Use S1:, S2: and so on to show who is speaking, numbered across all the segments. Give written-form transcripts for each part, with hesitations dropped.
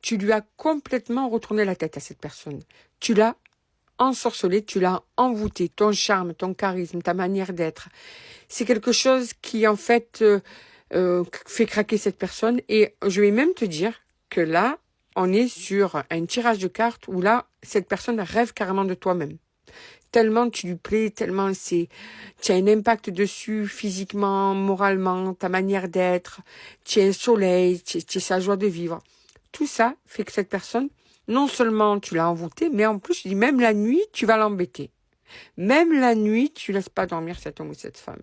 S1: Tu lui as complètement retourné la tête à cette personne. Tu l'as ensorcelé, tu l'as envoûté, ton charme, ton charisme, ta manière d'être. C'est quelque chose qui, en fait, fait craquer cette personne. Et je vais même te dire que là, on est sur un tirage de cartes où là, cette personne rêve carrément de toi-même. Tellement tu lui plais, tellement tu as un impact dessus physiquement, moralement, ta manière d'être, tu es un soleil, tu es sa joie de vivre. Tout ça fait que cette personne, non seulement tu l'as envoûtée, mais en plus, je dis même la nuit, tu vas l'embêter. Même la nuit, tu laisses pas dormir cet homme ou cette femme.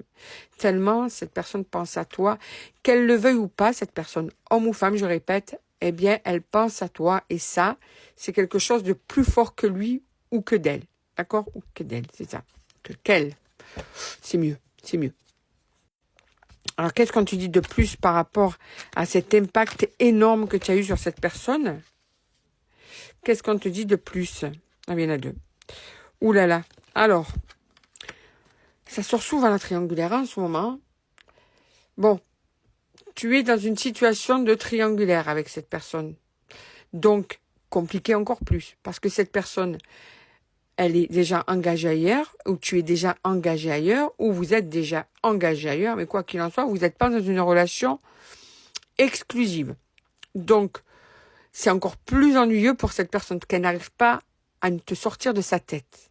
S1: Tellement cette personne pense à toi, qu'elle le veuille ou pas, cette personne, homme ou femme, je répète, eh bien, elle pense à toi. Et ça, c'est quelque chose de plus fort que lui ou que d'elle. D'accord? Ou que d'elle, c'est ça. Que qu'elle. C'est mieux, c'est mieux. Alors, qu'est-ce qu'on te dit de plus par rapport à cet impact énorme que tu as eu sur cette personne? Qu'est-ce qu'on te dit de plus? Ah, il y en a deux. Ouh là là. Alors, ça sort souvent la triangulaire en ce moment. Bon, tu es dans une situation de triangulaire avec cette personne. Donc, compliqué encore plus. Parce que cette personne, elle est déjà engagée ailleurs, ou tu es déjà engagé ailleurs, ou vous êtes déjà engagé ailleurs. Mais quoi qu'il en soit, vous n'êtes pas dans une relation exclusive. Donc, c'est encore plus ennuyeux pour cette personne qu'elle n'arrive pas à te sortir de sa tête.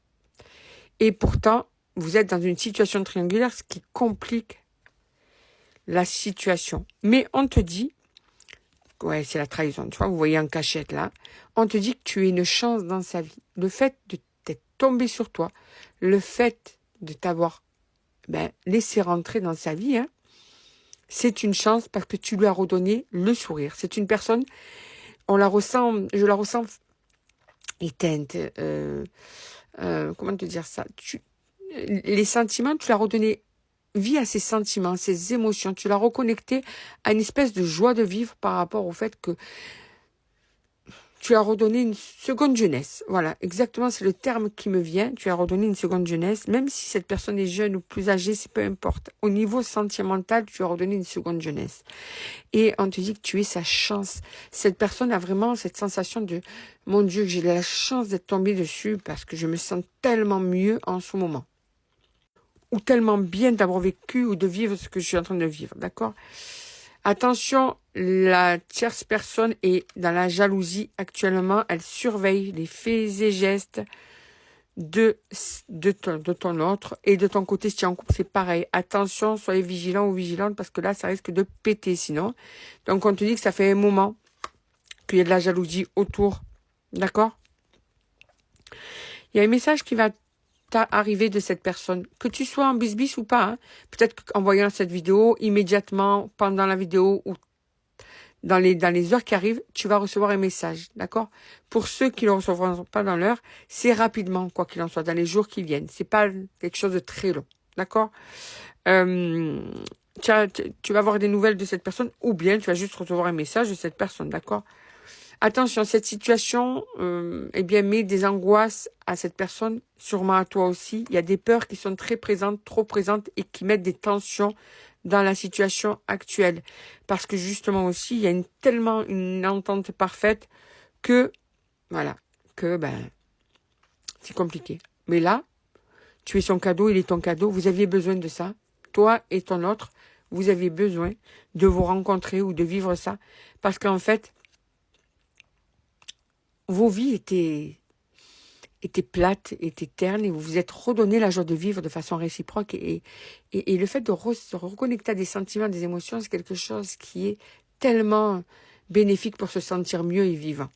S1: Et pourtant, vous êtes dans une situation triangulaire, ce qui complique la situation. Mais on te dit, ouais, c'est la trahison, tu vois, vous voyez en cachette là, on te dit que tu es une chance dans sa vie. Le fait de t'être tombé sur toi, le fait de t'avoir laissé rentrer dans sa vie, hein, c'est une chance parce que tu lui as redonné le sourire. C'est une personne, je la ressens éteinte. Comment te dire ça? Les sentiments, tu l'as redonné vie à ses sentiments, ses émotions. Tu l'as reconnecté à une espèce de joie de vivre par rapport au fait que tu as redonné une seconde jeunesse. Voilà, exactement, c'est le terme qui me vient. Tu as redonné une seconde jeunesse, même si cette personne est jeune ou plus âgée, c'est peu importe. Au niveau sentimental, tu as redonné une seconde jeunesse. Et on te dit que tu es sa chance. Cette personne a vraiment cette sensation de, mon Dieu, j'ai la chance d'être tombée dessus parce que je me sens tellement mieux en ce moment. Ou tellement bien d'avoir vécu ou de vivre ce que je suis en train de vivre, d'accord? Attention, la tierce personne est dans la jalousie actuellement. Elle surveille les faits et gestes de ton autre. Et de ton côté, si tu es en couple, c'est pareil. Attention, soyez vigilant ou vigilante parce que là, ça risque de péter sinon. Donc, on te dit que ça fait un moment qu'il y a de la jalousie autour. D'accord? Il y a un message qui va arrivé de cette personne, que tu sois en bisbis ou pas, hein. Peut-être qu'en voyant cette vidéo, immédiatement, pendant la vidéo ou dans les heures qui arrivent, tu vas recevoir un message, d'accord? Pour ceux qui ne le recevront pas dans l'heure, c'est rapidement, quoi qu'il en soit, dans les jours qui viennent. C'est pas quelque chose de très long, d'accord? Tu vas avoir des nouvelles de cette personne ou bien tu vas juste recevoir un message de cette personne, d'accord? Attention, cette situation, met des angoisses à cette personne, sûrement à toi aussi. Il y a des peurs qui sont très présentes, trop présentes et qui mettent des tensions dans la situation actuelle. Parce que justement aussi, il y a tellement une entente parfaite que, voilà, c'est compliqué. Mais là, tu es son cadeau, il est ton cadeau. Vous aviez besoin de ça. Toi et ton autre, vous aviez besoin de vous rencontrer ou de vivre ça. Parce qu'en fait, vos vies étaient plates, étaient ternes et vous vous êtes redonné la joie de vivre de façon réciproque. Et le fait de se reconnecter à des sentiments, des émotions, c'est quelque chose qui est tellement bénéfique pour se sentir mieux et vivant.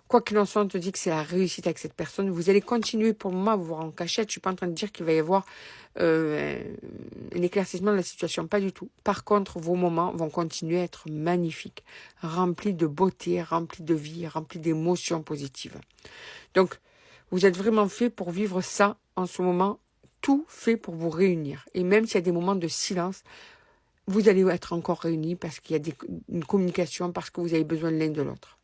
S1: Quoi qu'il en soit, on te dit que c'est la réussite avec cette personne. Vous allez continuer pour le moment à vous voir en cachette. Je suis pas en train de dire qu'il va y avoir un éclaircissement de la situation. Pas du tout. Par contre, vos moments vont continuer à être magnifiques, remplis de beauté, remplis de vie, remplis d'émotions positives. Donc, vous êtes vraiment fait pour vivre ça en ce moment. Tout fait pour vous réunir. Et même s'il y a des moments de silence, vous allez être encore réunis parce qu'il y a une communication, parce que vous avez besoin de l'un de l'autre.